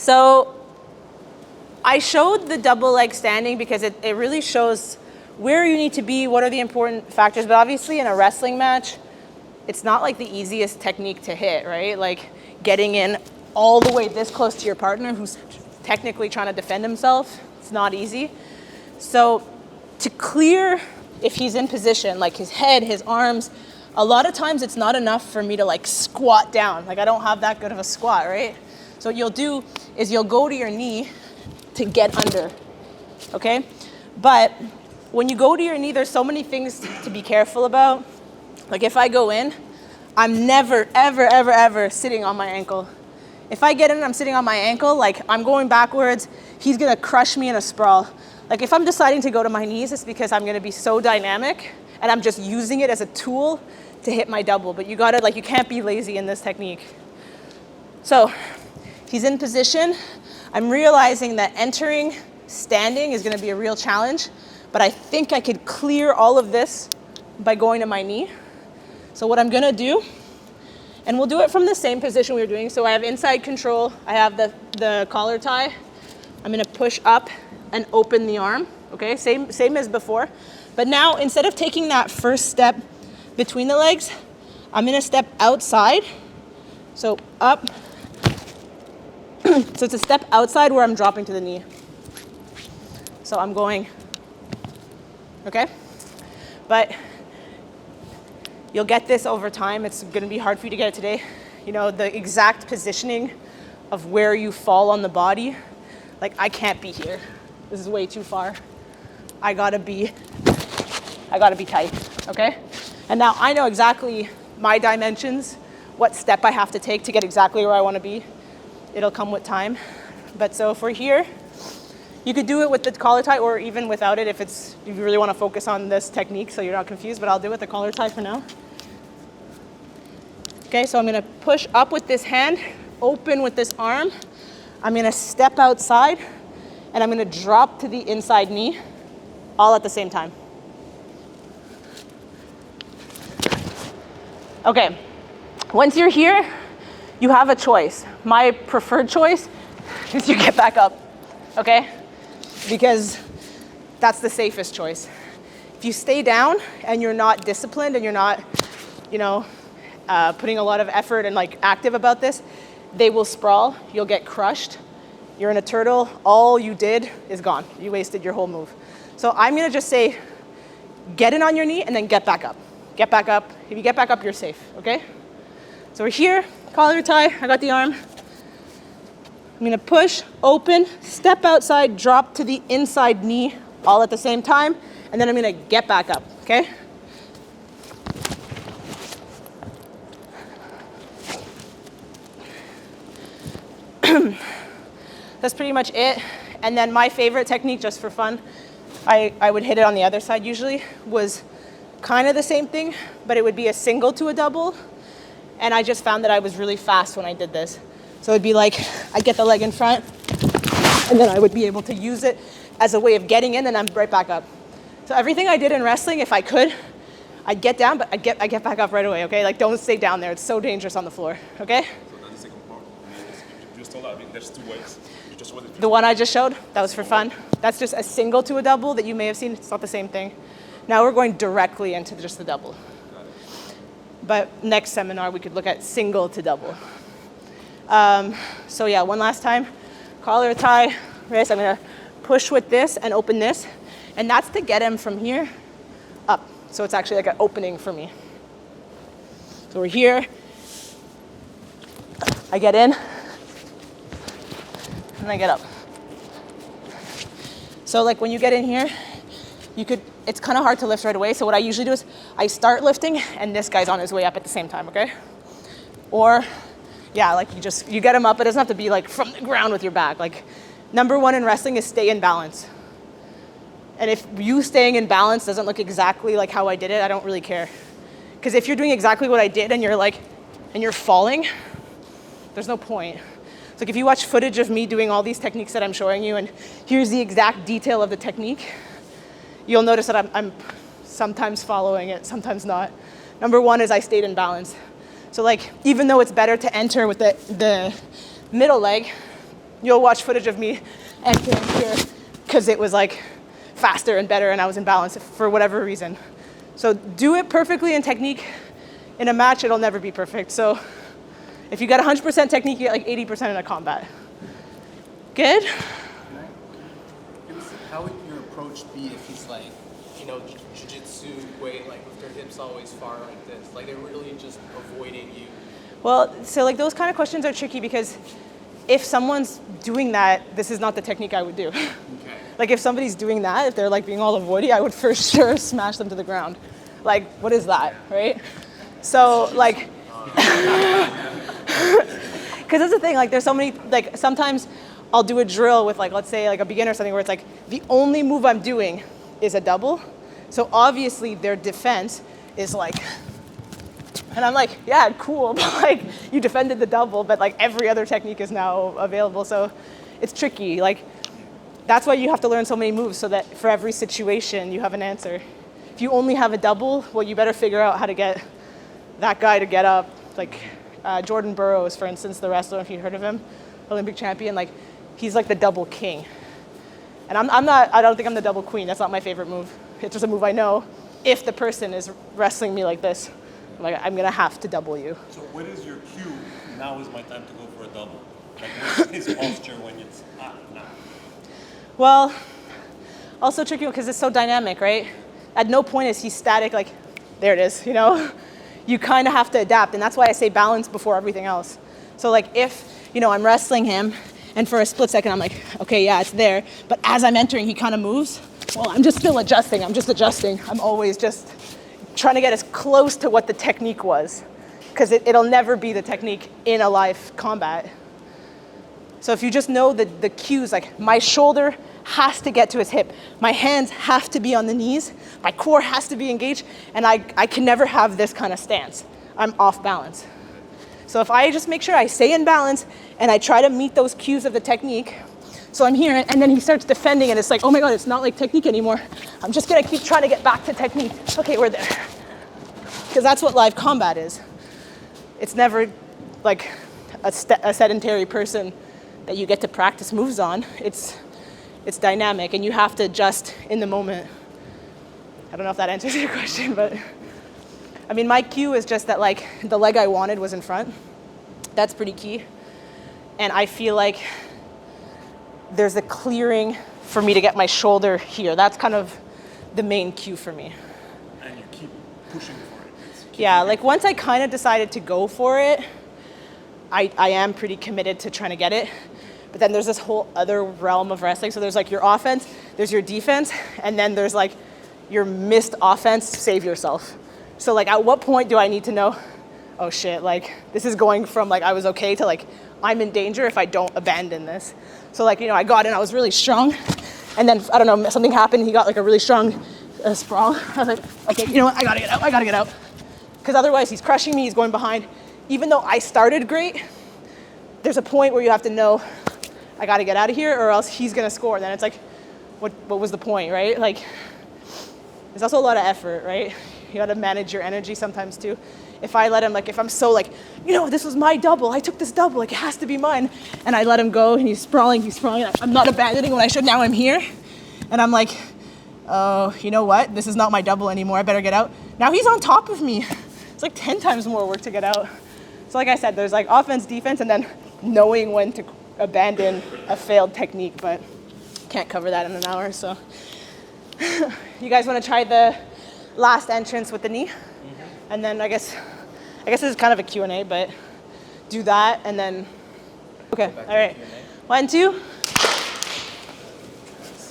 So I showed the double leg standing because it really shows where you need to be, what are the important factors, but obviously in a wrestling match, it's not like the easiest technique to hit, right? Like getting in all the way this close to your partner who's technically trying to defend himself, it's not easy. So to clear, if he's in position, like his head, his arms, a lot of times it's not enough for me to like squat down. Like I don't have that good of a squat, right? So what you'll do is you'll go to your knee to get under, okay? But when you go to your knee, there's so many things to be careful about. Like if I go in, I'm never, ever, ever, ever sitting on my ankle. If I get in and I'm sitting on my ankle, like I'm going backwards, he's gonna crush me in a sprawl. Like if I'm deciding to go to my knees, it's because I'm gonna be so dynamic and I'm just using it as a tool to hit my double. But you can't be lazy in this technique. So he's in position. I'm realizing that entering standing is gonna be a real challenge, but I think I could clear all of this by going to my knee. So what I'm gonna do, and we'll do it from the same position we were doing. So I have inside control, I have the collar tie. I'm gonna push up and open the arm, okay? Same as before. But now, instead of taking that first step between the legs, I'm gonna step outside. So up, so it's a step outside where I'm dropping to the knee. So I'm going, okay? But you'll get this over time. It's gonna be hard for you to get it today. You know, the exact positioning of where you fall on the body. Like I can't be here. This is way too far. I gotta be tight, okay? And now I know exactly my dimensions, what step I have to take to get exactly where I wanna be. It'll come with time. But so if we're here, you could do it with the collar tie or even without it if you really wanna focus on this technique so you're not confused, but I'll do it with the collar tie for now. Okay, so I'm gonna push up with this hand, open with this arm. I'm gonna step outside and I'm gonna drop to the inside knee all at the same time. Okay, once you're here, you have a choice. My preferred choice is you get back up, okay? Because that's the safest choice. If you stay down and you're not disciplined and you're not, putting a lot of effort and like active about this, they will sprawl, you'll get crushed. You're in a turtle, all you did is gone. You wasted your whole move. So I'm gonna just say, get in on your knee and then get back up. Get back up. If you get back up, you're safe, okay? So we're here, collar tie, I got the arm. I'm gonna push, open, step outside, drop to the inside knee, all at the same time, and then I'm gonna get back up, okay? That's pretty much it. And then my favorite technique, just for fun, I would hit it on the other side usually, was kind of the same thing, but it would be a single to a double. And I just found that I was really fast when I did this. So it'd be like, I'd get the leg in front, and then I would be able to use it as a way of getting in, and I'm right back up. So everything I did in wrestling, if I could, I'd get down, but I get back up right away, okay? Like, don't stay down there. It's so dangerous on the floor, okay? So that's the second part. You just told that, there's two ways. The one I just showed, that was for fun. That's just a single to a double that you may have seen. It's not the same thing. Now we're going directly into just the double. But next seminar, we could look at single to double. So yeah, one last time. Collar tie, wrist. I'm gonna push with this and open this. And that's to get him from here up. So it's actually like an opening for me. So we're here. I get in. And I get up. So like when you get in here, it's kind of hard to lift right away. So what I usually do is I start lifting and this guy's on his way up at the same time, okay? Or yeah, like you get him up. It doesn't have to be like from the ground with your back. Like number one in wrestling is stay in balance. And if you staying in balance doesn't look exactly like how I did it, I don't really care. Because if you're doing exactly what I did and you're falling, there's no point. So like if you watch footage of me doing all these techniques that I'm showing you, and here's the exact detail of the technique, you'll notice that I'm sometimes following it, sometimes not. Number one is I stayed in balance. So like, even though it's better to enter with the middle leg, You'll watch footage of me entering here because it was like faster and better and I was in balance for whatever reason. So do it perfectly in technique. In a match, it'll never be perfect. So if you got 100% technique, you get like 80% in a combat. Good? How would your approach be if he's like, jiu-jitsu weight, like with their hips always far like this? Like they're really just avoiding you. Well, so like those kind of questions are tricky because if someone's doing that, this is not the technique I would do. Okay. Like if somebody's doing that, if they're like being all avoidy, I would for sure smash them to the ground. Like, what is that, right? So like, because that's the thing, like there's so many, like sometimes I'll do a drill with like, let's say like a beginner or something where it's like, the only move I'm doing is a double. So obviously their defense is like, and I'm like, yeah, cool, but like you defended the double, but like every other technique is now available. So it's tricky. Like that's why you have to learn so many moves so that for every situation you have an answer. If you only have a double, well, you better figure out how to get that guy to get up. Like Jordan Burroughs, for instance, the wrestler, if you heard of him, Olympic champion, like he's like the double king. And I don't think I'm the double queen. That's not my favorite move. It's just a move I know. If the person is wrestling me like this, I'm gonna have to double you. So what is your cue? Now is my time to go for a double. Like what's his posture when it's now? Well, also tricky because it's so dynamic, right? At no point is he static, like, there it is, You kind of have to adapt, and that's why I say balance before everything else. So like if, I'm wrestling him, and for a split second I'm like, okay, yeah, it's there, but as I'm entering, he kind of moves. Well, I'm just still adjusting, I'm always just trying to get as close to what the technique was, because it'll never be the technique in a live combat. So if you just know the cues, like my shoulder has to get to his hip, my hands have to be on the knees, my core has to be engaged, and I can never have this kind of stance. I'm off balance. So if I just make sure I stay in balance and I try to meet those cues of the technique, so I'm here and then he starts defending and it's like, oh my God, it's not like technique anymore. I'm just gonna keep trying to get back to technique. Okay, we're there. Because that's what live combat is. It's never like a sedentary person that you get to practice moves on. It's dynamic and you have to adjust in the moment. I don't know if that answers your question, but I mean, my cue is just that like the leg I wanted was in front. That's pretty key. And I feel like there's a clearing for me to get my shoulder here. That's kind of the main cue for me. And you keep pushing for it. Yeah, like once I kind of decided to go for it, I am pretty committed to trying to get it. But then there's this whole other realm of wrestling. So there's like your offense, there's your defense, and then there's like your missed offense, save yourself. So like at what point do I need to know, oh shit, like this is going from like I was okay to like I'm in danger if I don't abandon this. So like, I got in, I was really strong. And then, I don't know, something happened. He got like a really strong sprawl. I was like, okay, you know what, I gotta get out. Because otherwise he's crushing me, he's going behind. Even though I started great, there's a point where you have to know, I gotta get out of here or else he's gonna score. And then it's like, what was the point, right? Like, there's also a lot of effort, right? You gotta manage your energy sometimes too. If I let him, like, if I'm so like, this was my double, I took this double, like it has to be mine. And I let him go and he's sprawling. I'm not abandoning when I should, now I'm here. And I'm like, oh, you know what? This is not my double anymore, I better get out. Now he's on top of me. It's like 10 times more work to get out. So like I said, there's like offense, defense, and then knowing when to abandon a failed technique, but can't cover that in an hour, so. You guys wanna try the last entrance with the knee? Mm-hmm. And then I guess this is kind of a Q&A, but do that and then, okay, all right. 1, 2.